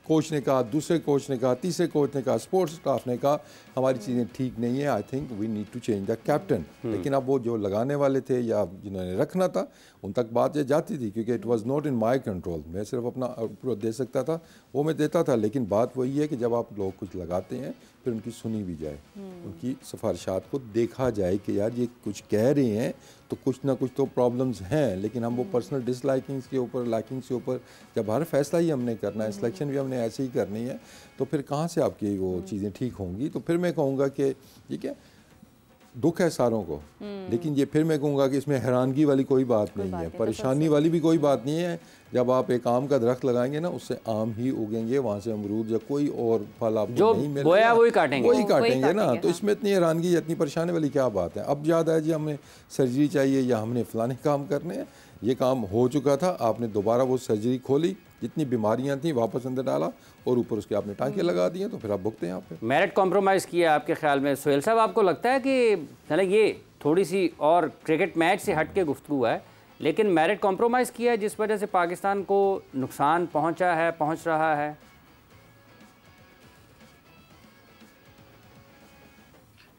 कोच ने कहा, दूसरे कोच ने कहा, तीसरे कोच ने कहा, स्पोर्ट्स स्टाफ ने कहा हमारी चीज़ें ठीक नहीं है, I think we need to change the captain. लेकिन अब वो जो लगाने वाले थे या जिन्होंने रखना था उन तक बात ये जाती थी, क्योंकि it was not in my control. मैं सिर्फ अपना पूरा दे सकता था, वो मैं देता था। लेकिन बात वही है कि जब आप लोग कुछ लगाते हैं फिर उनकी सुनी भी जाए, उनकी सिफारिशात को देखा जाए कि यार ये कुछ कह रहे हैं तो कुछ ना कुछ तो प्रॉब्लम्स हैं। लेकिन हम वो पर्सनल डिसलाइकिंग्स के ऊपर, लाइकिंग्स के ऊपर, जब हर फैसला ही हमने करना है, सिलेक्शन भी हमने ऐसे ही करनी है, तो फिर कहाँ से आपकी वो चीज़ें ठीक होंगी। तो फिर मैं कहूँगा कि ठीक है, दुख है सारों को, लेकिन ये फिर मैं कहूँगा कि इसमें हैरानगी वाली कोई बात नहीं है, परेशानी वाली भी कोई बात नहीं है। जब आप एक आम का दरख्त लगाएंगे ना, उससे आम ही उगेंगे, वहाँ से अमरूद या कोई और फल आपको जो नहीं मिलेगा, बोया वही काटेंगे ना। तो इसमें इतनी हैरानगी, इतनी परेशानी वाली क्या बात है। अब याद है जी हमें सर्जरी चाहिए या हमने फलाने काम करने हैं, ये काम हो चुका था, आपने दोबारा वो सर्जरी खोली, जितनी बीमारियां थी वापस अंदर डाला और ऊपर उसके आपने टांके लगा दिए, तो फिर आप भुगते हैं आप पे। मेरिट कॉम्प्रोमाइज़ किया आपके ख्याल में सोहेल साहब? आपको लगता है कि मतलब ये थोड़ी सी और क्रिकेट मैच से हट के गुफ्तगू है, लेकिन मेरिट कॉम्प्रोमाइज़ किया है जिस वजह से पाकिस्तान को नुकसान पहुंचा है, पहुंच रहा है?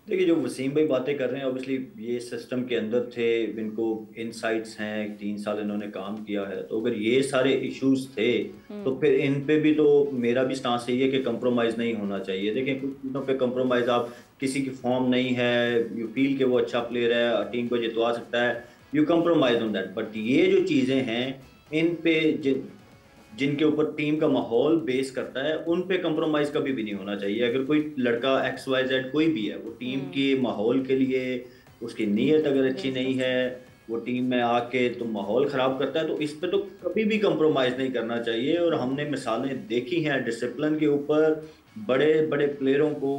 देखिए, जो वसीम भाई बातें कर रहे हैं, ऑब्वियसली ये सिस्टम के अंदर थे, इनको इनसाइट्स हैं, 3 साल इन्होंने काम किया है, तो अगर ये सारे इश्यूज थे तो फिर इन पे भी, तो मेरा भी स्टांस यही है कि कंप्रोमाइज़ नहीं होना चाहिए। देखें, कुछ चीज़ों पे कंप्रोमाइज़, आप किसी की फॉर्म नहीं है, यू फील कि वो अच्छा प्लेयर है, टीम को जितवा सकता है, you compromise on that. But ये जो चीज़ें हैं, इन पे जिनके ऊपर टीम का माहौल बेस करता है, उन पे कंप्रोमाइज़ कभी भी नहीं होना चाहिए। अगर कोई लड़का XYZ कोई भी है, वो टीम के माहौल के लिए, उसकी नीयत अगर अच्छी नहीं है, वो टीम में आके तो माहौल ख़राब करता है, तो इस पे तो कभी भी कंप्रोमाइज़ नहीं करना चाहिए। और हमने मिसालें देखी हैं डिसिप्लिन के ऊपर, बड़े बड़े प्लेयरों को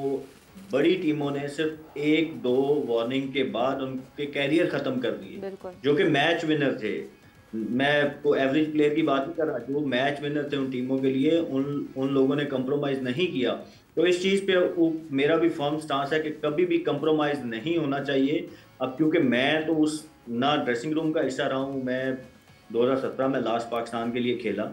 बड़ी टीमों ने सिर्फ 1-2 वार्निंग के बाद उनके कैरियर ख़त्म कर दिए, जो कि मैच विनर थे। मैं को एवरेज प्लेयर की बात नहीं कर रहा, जो मैच विनर थे उन टीमों के लिए, उन लोगों ने कंप्रोमाइज़ नहीं किया। तो इस चीज़ पे मेरा भी फर्म स्टांस है कि कभी भी कंप्रोमाइज़ नहीं होना चाहिए। अब क्योंकि मैं तो उस ना ड्रेसिंग रूम का हिस्सा रहा हूँ, मैं 2017 में लास्ट पाकिस्तान के लिए खेला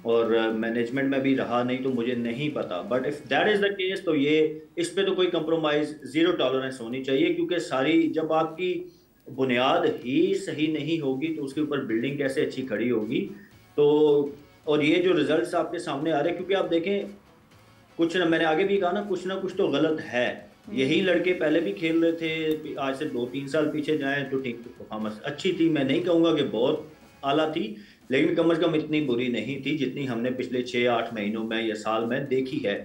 और मैनेजमेंट में भी रहा नहीं, तो मुझे नहीं पता। But if that is the case, तो ये इस पे तो कोई कंप्रोमाइज़, ज़ीरो टॉलरेंस होनी चाहिए, क्योंकि सारी जब आपकी बुनियाद ही सही नहीं होगी तो उसके ऊपर बिल्डिंग कैसे अच्छी खड़ी होगी। तो और ये जो रिजल्ट्स आपके सामने आ रहे हैं, क्योंकि आप देखें, कुछ ना, मैंने आगे भी कहा ना कुछ तो गलत है। यही लड़के पहले भी खेल रहे थे, आज से 2-3 साल पीछे जाएं तो ठीक, परफॉर्मेंस अच्छी थी, मैं नहीं कहूँगा कि बहुत आला थी, लेकिन कम से कम इतनी बुरी नहीं थी जितनी हमने पिछले 6-8 महीनों में या साल में देखी है।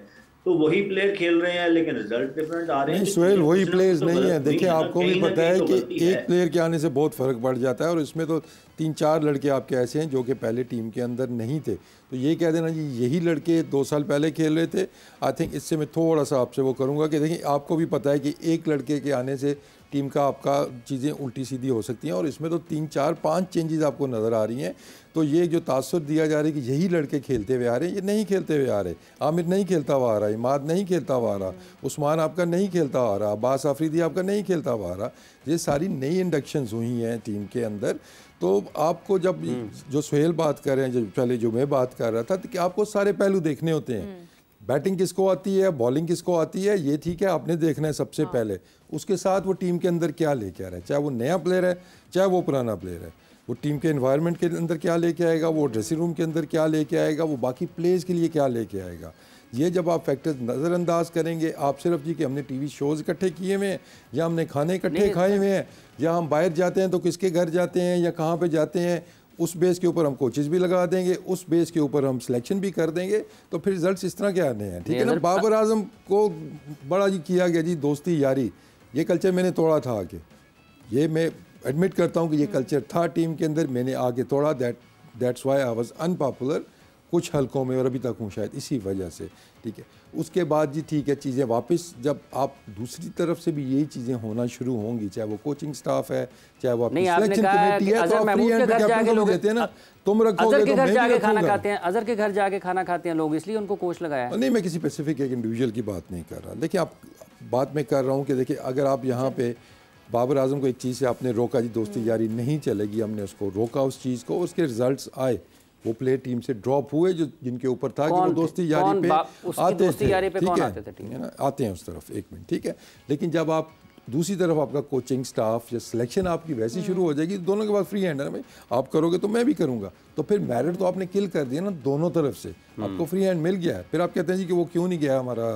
तो वही प्लेयर खेल रहे हैं, लेकिन रिजल्ट डिफरेंट आ रहे हैं। नहीं सोहेल, वही प्लेयर्स नहीं है। देखिए, आपको भी पता है कि एक प्लेयर के आने से बहुत फ़र्क पड़ जाता है, और इसमें तो 3-4 लड़के आपके ऐसे हैं जो कि पहले टीम के अंदर नहीं थे। तो ये कह देना जी यही लड़के 2 साल पहले खेल रहे थे, आई थिंक इससे मैं थोड़ा सा आपसे वो करूँगा कि देखिए, आपको भी पता है कि एक लड़के के आने से टीम का आपका चीज़ें उल्टी सीधी हो सकती हैं, और इसमें तो 3-4-5 चेंजेस आपको नज़र आ रही हैं। तो ये जो तासुर दिया जा रहा है कि यही लड़के खेलते हुए आ रहे हैं, ये नहीं खेलते हुए आ रहे। आमिर नहीं खेलता हुआ आ रहा, इमाद नहीं खेलता हुआ आ रहा, उस्मान आपका नहीं खेलता हुआ आ रहा, अब्बास आफरीदी आपका नहीं खेलता हुआ आ रहा। ये सारी नई इंडक्शंस हुई हैं टीम के अंदर। तो आपको जब जो सोहेल बात कर रहे हैं, जो पहले जो मैं बात कर रहा था, तो कि आपको सारे पहलू देखने होते हैं। बैटिंग किसको आती है, बॉलिंग किसको आती है, ये ठीक है, आपने देखना है सबसे पहले। उसके साथ वो टीम के अंदर क्या लेके आ रहा है, चाहे वो नया प्लेयर है, चाहे वो पुराना प्लेयर है, वो टीम के एनवायरनमेंट के अंदर क्या लेके आएगा, वो ड्रेसिंग रूम के अंदर क्या लेके आएगा, वो बाकी प्लेयर्स के लिए क्या लेके आएगा। ये जब आप फैक्टर्स नज़रअंदाज करेंगे, आप सिर्फ जी कि हमने टीवी शोज़ इकट्ठे किए हुए हैं, या हमने खाने इकट्ठे खाए हुए हैं, या हम बाहर जाते हैं तो किसके घर जाते हैं या कहाँ पे जाते हैं, उस बेस के ऊपर हम कोचेस भी लगा देंगे, उस बेस के ऊपर हम सिलेक्शन भी कर देंगे, तो फिर रिजल्ट्स इस तरह के आने हैं। ठीक है ना। बाबर आजम को बड़ा जी किया गया जी दोस्ती यारी, ये कल्चर मैंने तोड़ा था आके, ये मैं एडमिट करता हूँ कि ये कल्चर था टीम के अंदर, मैंने आगे तोड़ा। That's why I was unpopular कुछ हलकों में और अभी तक हूँ शायद इसी वजह से, ठीक है। उसके बाद जी ठीक है, चीज़ें वापस जब आप दूसरी तरफ से भी यही चीज़ें होना शुरू होंगी, चाहे वो कोचिंग स्टाफ है, चाहे वो आपकी सिलेक्शन कमेटी है, तो आप फ्री हैंड पे कैप्टन को देते हैं ना, तुम रखोगे तो मैं भी रखूंगा। खाना खाते हैं, अजहर के घर जाके खाना खाते हैं लोग, इसलिए उनको कोच लगाया है। नहीं, मैं किसी स्पेसिफिक एक इंडिविजुअल की बात नहीं कर रहा। देखिए आप बात मैं कर रहा हूँ कि देखिए अगर आप यहाँ पे बाबर आजम को एक चीज़ से आपने रोका जी, दोस्ती यारी नहीं चलेगी, हमने उसको रोका उस चीज़ को, उसके रिजल्ट्स आए, वो प्लेयर टीम से ड्रॉप हुए जो जिनके ऊपर था कि वो दोस्ती यारी पे आते थे, ठीक है ना, आते हैं उस तरफ, एक मिनट, ठीक है। लेकिन जब आप दूसरी तरफ आपका कोचिंग स्टाफ या सिलेक्शन आपकी वैसी शुरू हो जाएगी, दोनों के बाद फ्री हैंड है भाई, आप करोगे तो मैं भी करूंगा, तो फिर मेरिट तो आपने किल कर दिया ना दोनों तरफ से, आपको फ्री हैंड मिल गया है। फिर आप कहते हैं जी कि वो क्यों नहीं गया, हमारा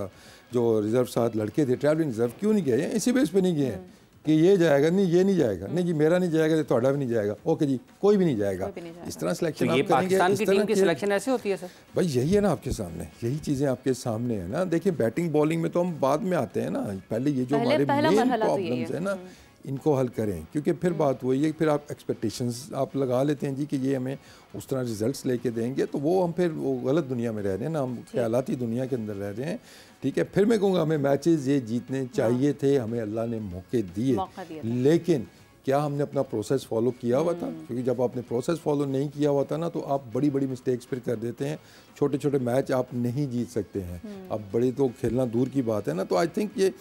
जो रिजर्व साथ लड़के थे ट्रैवलिंग रिजर्व क्यों नहीं गए, इसी बेस पे नहीं गए हैं कि ये जाएगा, नहीं ये नहीं जाएगा, नहीं जी मेरा नहीं जाएगा, थोड़ा भी नहीं जाएगा, ओके जी कोई भी नहीं जाएगा, इस तरह सिलेक्शन आप करेंगे। पाकिस्तान की टीम की सिलेक्शन ऐसे होती है सर? भाई यही है ना आपके सामने, यही चीज़ें आपके सामने है ना। देखिए बैटिंग बॉलिंग में तो हम बाद में आते हैं ना, पहले ये जो हमारे मेन प्रॉब्लम्स है ना इनको हल करें, क्योंकि फिर बात वही है, फिर आप एक्सपेक्टेशंस आप लगा लेते हैं जी कि ये हमें उस तरह रिजल्ट्स लेके देंगे, तो वो हम फिर वो गलत दुनिया में रह रहे हैं ना, हम ख्यालाती दुनिया के अंदर रह रहे हैं, ठीक है। फिर मैं कहूँगा हमें मैचेस ये जीतने चाहिए थे, हमें अल्लाह ने मौके दिए, लेकिन क्या हमने अपना प्रोसेस फॉलो किया हुआ था? क्योंकि जब आपने प्रोसेस फॉलो नहीं किया हुआ था ना, तो आप बड़ी बड़ी मिस्टेक्स फिर कर देते हैं, छोटे छोटे मैच आप नहीं जीत सकते हैं। अब बड़े तो खेलना दूर की बात है ना, तो आई थिंक ये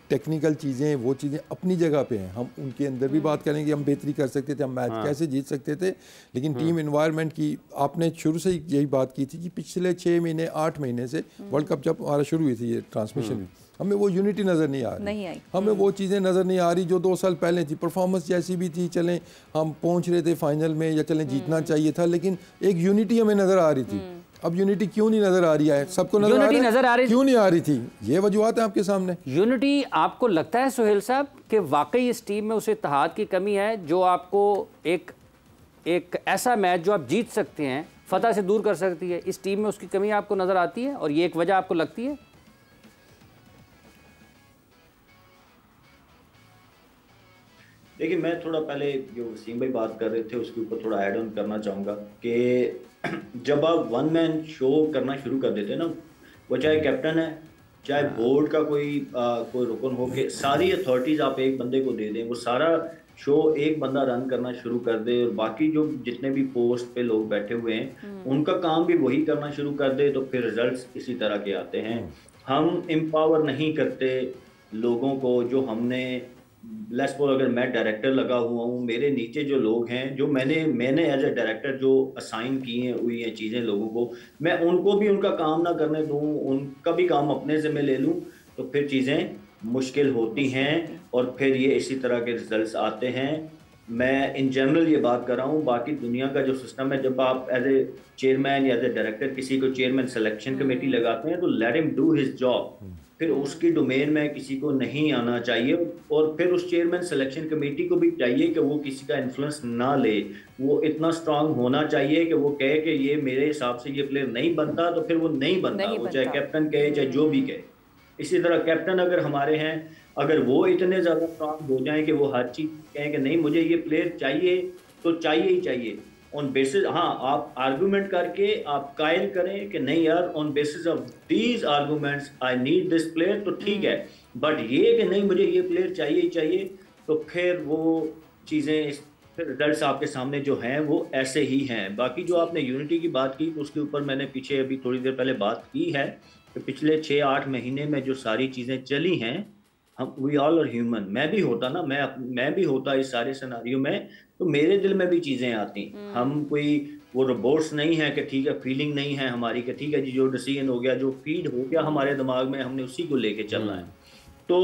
टेक्निकल चीज़ें, वो चीज़ें अपनी जगह पे हैं, हम उनके अंदर भी बात करेंगे, हम बेहतरी कर सकते थे, हम मैच कैसे जीत सकते थे, लेकिन टीम इन्वायरमेंट की आपने शुरू से यही बात की थी कि पिछले 6 महीने 8 महीने से वर्ल्ड कप जब हमारा शुरू हुई थी ये ट्रांसमिशन में, हमें वो यूनिटी नज़र नहीं आ रही, हमें वो चीज़ें नज़र नहीं आ रही जो 2 साल पहले थी। परफॉर्मेंस जैसी भी थी, चलें हम पहुँच रहे थे फाइनल में या चलें जीतना चाहिए था, लेकिन एक यूनिटी हमें नज़र आ रही थी। अब यूनिटी क्यों नहीं नजर आ रही है? सबको नजर आ रही क्यों नहीं आ रही थी? ये वजूहत है आपके सामने। यूनिटी आपको लगता है सुहेल साहब कि वाकई इस टीम में उस इत्तेहाद की कमी है जो आपको एक ऐसा मैच जो आप जीत सकते हैं फतह से दूर कर सकती है, इस टीम में उसकी कमी आपको नजर आती है और ये एक वजह आपको लगती है? देखिए मैं थोड़ा पहले जो वसीम भाई बात कर रहे थे उसके ऊपर थोड़ा ऐड ऑन करना चाहूँगा कि जब आप वन मैन शो करना शुरू कर देते हैं ना, वो चाहे कैप्टन है चाहे बोर्ड का कोई रुकन हो के सारी अथॉरिटीज़ आप एक बंदे को दे दें, वो सारा शो एक बंदा रन करना शुरू कर दे और बाकी जो जितने भी पोस्ट पे लोग बैठे हुए हैं उनका काम भी वही करना शुरू कर दे, तो फिर रिजल्ट्स इसी तरह के आते हैं। हम एम्पावर नहीं करते लोगों को, जो हमने लेट्स सपोज अगर मैं डायरेक्टर लगा हुआ हूँ, मेरे नीचे जो लोग हैं जो मैंने एज ए डायरेक्टर जो असाइन किए हुई हैं चीज़ें लोगों को, मैं उनको भी उनका काम ना करने दूँ, उनका भी काम अपने ज़िम्मे ले लूँ, तो फिर चीज़ें मुश्किल होती हैं और फिर ये इसी तरह के रिजल्ट्स आते हैं। मैं इन जनरल ये बात कर रहा हूँ, बाकी दुनिया का जो सिस्टम है, जब आप एज ए चेयरमैन या एज ए डायरेक्टर किसी को चेयरमैन सिलेक्शन कमेटी लगाते हैं तो let him do his job, फिर उसकी डोमेन में किसी को नहीं आना चाहिए और फिर उस चेयरमैन सिलेक्शन कमेटी को भी चाहिए कि वो किसी का इन्फ्लुएंस ना ले, वो इतना स्ट्रांग होना चाहिए कि वो कहे कि ये मेरे हिसाब से ये प्लेयर नहीं बनता तो फिर वो नहीं बनता, वो चाहे कैप्टन कहे चाहे जो भी कहे। इसी तरह कैप्टन अगर हमारे हैं, अगर वो इतने ज़्यादा स्ट्रांग हो जाएं कि वो हर चीज़ कहें कि नहीं मुझे ये प्लेयर चाहिए तो चाहिए ही चाहिए ऑन बेसिस, हाँ आप आर्गूमेंट करके आप कायल करें कि नहीं यार on basis of these arguments I need this player, तो ठीक है, बट ये कि नहीं मुझे ये प्लेयर चाहिए ही चाहिए, तो फिर वो चीज़ें फिर रिजल्ट्स आपके सामने जो हैं वो ऐसे ही हैं। बाकी जो आपने यूनिटी की बात की तो उसके ऊपर मैंने पीछे अभी थोड़ी देर पहले बात की है कि पिछले 6-8 महीने में जो सारी चीज़ें चली हैं, हम वी ऑल आर ह्यूमन, मैं भी होता ना, मैं भी होता इस सारे सिनेरियो में, तो मेरे दिल में भी चीज़ें आती। हम कोई वो रोबोट्स नहीं है कि ठीक है फीलिंग नहीं है हमारी कि ठीक है जी जो डिसीजन हो गया जो फीड हो गया हमारे दिमाग में हमने उसी को लेके चलना है। तो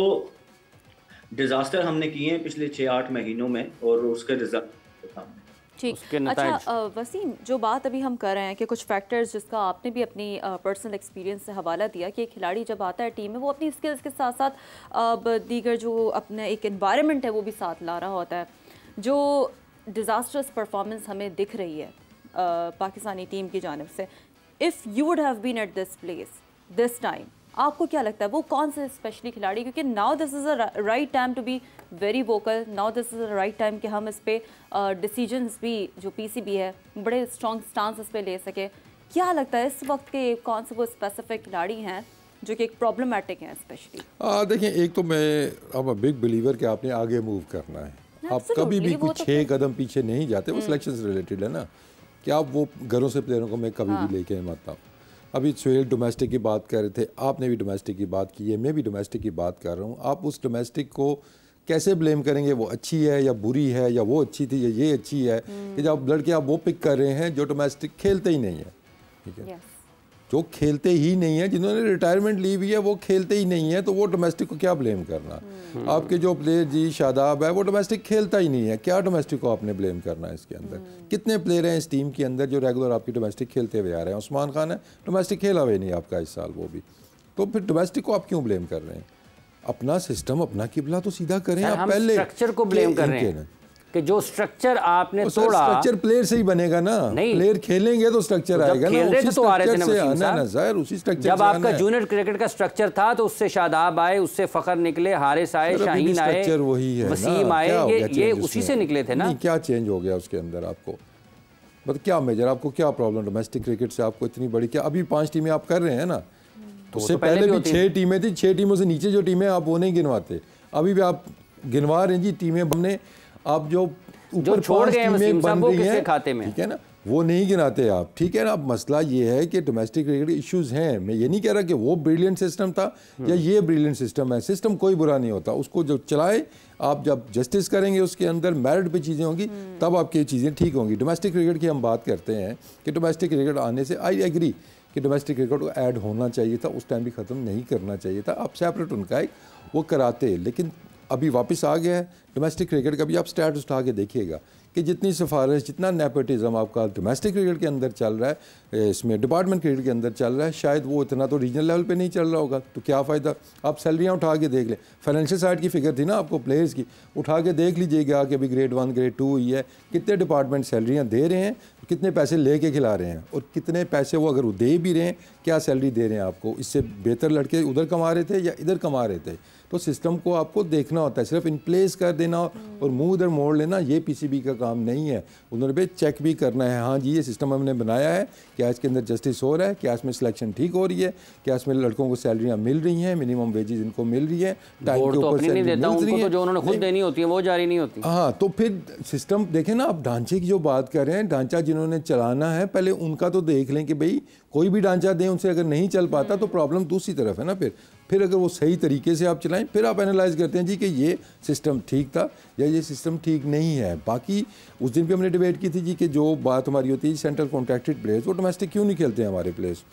डिज़ास्टर हमने किए हैं पिछले 6-8 महीनों में और उसके रिजल्ट सामने। ठीक, अच्छा वसीम, जो बात अभी हम कर रहे हैं कि कुछ फैक्टर्स जिसका आपने भी अपनी पर्सनल एक्सपीरियंस से हवाला दिया कि एक खिलाड़ी जब आता है टीम में वो अपनी स्किल्स के साथ साथ दीगर जो अपना एक एनवायरनमेंट है वो भी साथ ला रहा होता है। जो डिज़ास्टर्स परफॉर्मेंस हमें दिख रही है पाकिस्तानी टीम की जानिब से, if you would have been at this place this time, आपको क्या लगता है वो कौन से स्पेशली खिलाड़ी, क्योंकि now this is a right time to be very vocal, now this is a right time कि हम इस पे डिसीजंस भी जो पीसीबी है बड़े स्ट्रॉन्ग स्टांस इस पे ले सके, क्या लगता है इस वक्त के कौन से वो स्पेसिफिक खिलाड़ी हैं जो कि एक प्रॉब्लमेटिक हैं स्पेशली? देखिए, एक तो मैं अब बिग बिलीवर कि आपने आगे मूव करना है। आप कभी भी कुछ 6 कदम पीछे नहीं जाते, वो सिलेक्शन से रिलेटेड है ना, कि आप वो घरों से प्लेयरों को मैं कभी भी लेके मत आऊँ। अभी सुहेल डोमेस्टिक की बात कर रहे थे, आपने भी डोमेस्टिक की बात की है, मैं भी डोमेस्टिक की बात कर रहा हूँ। आप उस डोमेस्टिक को कैसे ब्लेम करेंगे, वो अच्छी है या बुरी है, या वो अच्छी थी या ये अच्छी है, कि जब लड़के आप वो पिक कर रहे हैं जो डोमेस्टिक खेलते ही नहीं है, ठीक है, जो खेलते ही नहीं है, जिन्होंने रिटायरमेंट ली हुई है वो खेलते ही नहीं है, तो वो डोमेस्टिक को क्या ब्लेम करना। आपके जो प्लेयर जी शादाब है वो डोमेस्टिक खेलता ही नहीं है, क्या डोमेस्टिक को आपने ब्लेम करना है इसके अंदर? कितने प्लेयर हैं इस टीम के अंदर जो रेगुलर आपकी डोमेस्टिक खेलते हुए आ रहे हैं? उस्मान खान है, डोमेस्टिक खेला हुआ नहीं आपका इस साल वो भी, तो फिर डोमेस्टिक को आप क्यों ब्लेम कर रहे हैं? अपना सिस्टम, अपना किबला तो सीधा करें। आप पहले स्ट्रक्चर को ब्लेम कर रहे हैं कि जो स्ट्रक्चर आपने तोड़ा, स्ट्रक्चर प्लेयर से ही बनेगा ना। प्लेयर खेलेंगे तो स्ट्रक्चर आएगा ना, उसी स्ट्रक्चर से आना ना सर, उसी स्ट्रक्चर से। जब आपका जूनियर क्रिकेट का स्ट्रक्चर था तो उससे शादाब आए, उससे फखर निकले, हारिस आए, शाहीन आए, वही है, वसीम आए, ये उसी से निकले थे ना। क्या चेंज हो गया उसके अंदर? आपको मतलब क्या मेजर, आपको क्या प्रॉब्लम डोमेस्टिक क्रिकेट से आपको इतनी बड़ी? क्या अभी 5 टीमें आप कर रहे हैं ना, तो उससे पहले भी 6 टीमें थी। 6 टीमों से नीचे जो टीमें आप वो नहीं गिनवाते, अभी भी आप गिनवा रहे हैं जी टीमें। हमने आप जो ऊपर छोड़ गए टीमें बन रही हैं खाते में, ठीक है ना, वो नहीं गिनाते आप, ठीक है ना। अब मसला ये है कि डोमेस्टिक क्रिकेट इश्यूज हैं। मैं ये नहीं कह रहा कि वो ब्रिलियंट सिस्टम था या ये ब्रिलियंट सिस्टम है। सिस्टम कोई बुरा नहीं होता, उसको जो चलाए, आप जब जस्टिस करेंगे उसके अंदर मेरिट पे चीज़ें होंगी तब आपकी चीज़ें ठीक होंगी। डोमेस्टिक क्रिकेट की हम बात करते हैं कि डोमेस्टिक क्रिकेट आने से आई एग्री कि डोमेस्टिक क्रिकेट को ऐड होना चाहिए था, उस टाइम भी ख़त्म नहीं करना चाहिए था। अब सेपरेट उनका एक वो कराते, लेकिन अभी वापस आ गया है डोमेस्टिक क्रिकेट का भी। आप स्टैट्स उठा के देखिएगा कि जितनी सिफारिश, जितना नेपोटिज्म आपका डोमेस्टिक क्रिकेट के अंदर चल रहा है, इसमें डिपार्टमेंट क्रिकेट के अंदर चल रहा है, शायद वो इतना तो रीजनल लेवल पे नहीं चल रहा होगा। तो क्या फ़ायदा? आप सैलरियाँ उठा के देख लें, फाइनेंशियल साइड की फिगर थी ना आपको प्लेयर्स की, उठा के देख लीजिएगा कि अभी ग्रेड 1 ग्रेड 2 हुई है, कितने डिपार्टमेंट सैलरियाँ दे रहे हैं, कितने पैसे ले के खिला रहे हैं, और कितने पैसे वो अगर दे भी रहे हैं क्या सैलरी दे रहे हैं आपको। इससे बेहतर लड़के उधर कमा रहे थे या इधर कमा रहे थे। तो सिस्टम को आपको देखना होता है, सिर्फ इन प्लेस कर देना और मुंह उधर मोड़ लेना ये पीसीबी का काम नहीं है। उन्होंने भी चेक भी करना है, हाँ जी ये सिस्टम हमने बनाया है, क्या इसके अंदर जस्टिस हो रहा है, क्या इसमें सिलेक्शन ठीक हो रही है, क्या इसमें लड़कों को सैलरियाँ मिल रही हैं, मिनिमम वेजेस इनको मिल रही है, टाइम के ऊपर सैलरी मिल रही है, जो उन्होंने खुद देनी होती है वो जारी नहीं होती। हाँ, तो फिर सिस्टम देखें ना। आप ढांचे की जो बात कर रहे हैं, ढांचा जिन्होंने चलाना है पहले उनका तो देख लें कि भाई कोई भी ढांचा दें, उनसे अगर नहीं चल पाता तो प्रॉब्लम दूसरी तरफ है ना। फिर अगर वो सही तरीके से आप चलाएं, फिर आप एनालाइज करते हैं जी कि ये सिस्टम ठीक था या ये सिस्टम ठीक नहीं है। बाकी उस दिन भी हमने डिबेट की थी जी कि जो बात हमारी होती है सेंट्रल कॉन्ट्रैक्टेड प्लेयर्स, वो डोमेस्टिक क्यों नहीं खेलते हैं हमारे प्लेयर्स,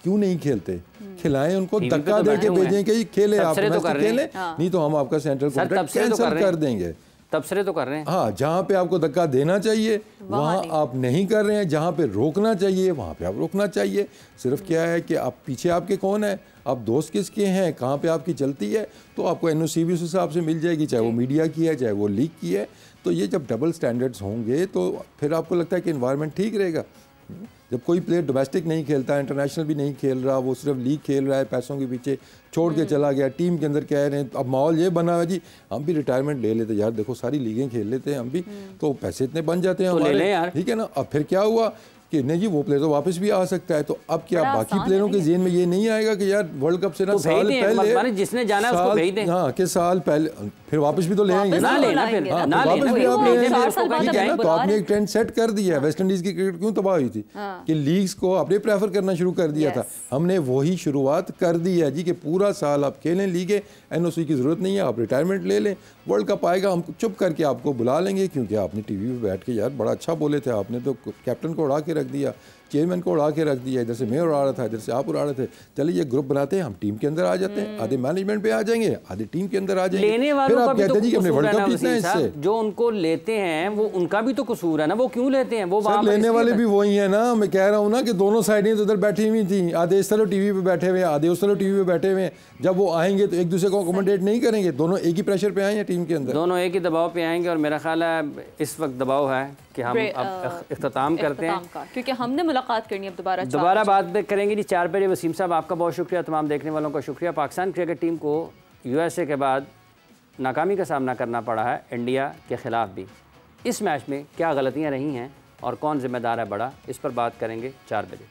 क्यों नहीं खेलते? खिलाएं उनको, धक्का दे के भेजें कि खेले, आप डोमेस्टिक खेलें, नहीं तो हम आपका सेंट्रल कॉन्ट्रैक्ट कैंसिल कर देंगे। तबसरे तो कर रहे हैं। हाँ, जहाँ पे आपको धक्का देना चाहिए वहाँ आप नहीं कर रहे हैं, जहाँ पे रोकना चाहिए वहाँ पे आप रोकना चाहिए। सिर्फ क्या है कि आप पीछे आपके कौन है, आप दोस्त किसके हैं, कहाँ पे आपकी चलती है, तो आपको एनओसी भी उस हिसाब से मिल जाएगी, चाहे वो मीडिया की है चाहे वो लीक की है। तो ये जब डबल स्टैंडर्ड्स होंगे तो फिर आपको लगता है कि इन्वायरमेंट ठीक रहेगा। जब कोई प्लेयर डोमेस्टिक नहीं खेलता, इंटरनेशनल भी नहीं खेल रहा, वो सिर्फ लीग खेल रहा है, पैसों के पीछे छोड़ के चला गया, टीम के अंदर कह रहे हैं, अब माहौल ये बना हुआ जी हम भी रिटायरमेंट ले लेते यार, देखो सारी लीगें खेल लेते हैं हम भी, तो पैसे इतने बन जाते हैं हमारे, ठीक है ना। अब फिर क्या हुआ कि नहीं जी वो प्लेयर तो वापस भी आ सकता है। तो अब क्या बाकी प्लेयरों के जेहन में ये नहीं आएगा कि यार वर्ल्ड कप से ना साल पहले जिसने जाना है उसको भेज दें, हाँ कि साल पहले फिर वापस भी तो ले आएंगे ना, वापस भी आप ले आएंगे। तो आपने एक ट्रेंड सेट कर दिया है। वेस्ट इंडीज की क्रिकेट क्यों तबाह हुई थी कि लीग्स को आपने प्रेफर करना शुरू कर दिया था, हमने वही शुरुआत कर दी है जी कि पूरा साल आप खेलें लीगे, एनओसी की जरूरत नहीं है, आप रिटायरमेंट ले लें, वर्ल्ड कप आएगा हम चुप करके आपको बुला लेंगे, क्योंकि आपने टीवी पे बैठ के यार बड़ा अच्छा बोले थे, आपने तो कैप्टन को उड़ा के रख दिया, चेयरमैन को उड़ा के रख दिया, इधर से मैं उड़ा रहा था, इधर से आप उड़ा रहे थे, चलिए ये ग्रुप बनाते हैं, हम टीम के अंदर आ जाते हैं, आधे मैनेजमेंट पे आ जाएंगे, आधे टीम के अंदर आ जाएंगे, फिर आप कहते हैं जी हमने वर्ल्ड कप जीतना है इससे। जो उनको लेते हैं वो उनका भी तो कसूर है ना, वो क्यों लेते हैं? वो सर लेने वाले भी वही है ना, मैं कह रहा हूँ ना कि दोनों साइडें तो उधर बैठी हुई थी, आधे इस तरह टीवी पे बैठे हुए, आधे उस तरह टीवी पे बैठे हुए। जब वो आएंगे तो एक दूसरे को अकोमोडेट नहीं करेंगे, दोनों एक ही प्रेशर पे आएंगे टीम के अंदर, दोनों एक ही दबाव पे आएंगे। और मेरा ख्याल है इस वक्त दबाव है कि हम अब इख्तिताम करते हैं, क्योंकि हमने मुलाकात करनी है दोबारा बात करेंगे जी 4 बजे। वसीम साहब आपका बहुत शुक्रिया, तमाम देखने वालों का शुक्रिया। पाकिस्तान क्रिकेट टीम को यूएसए के बाद नाकामी का सामना करना पड़ा है इंडिया के ख़िलाफ़ भी। इस मैच में क्या गलतियां रही हैं और कौन जिम्मेदार है बड़ा, इस पर बात करेंगे 4 बजे।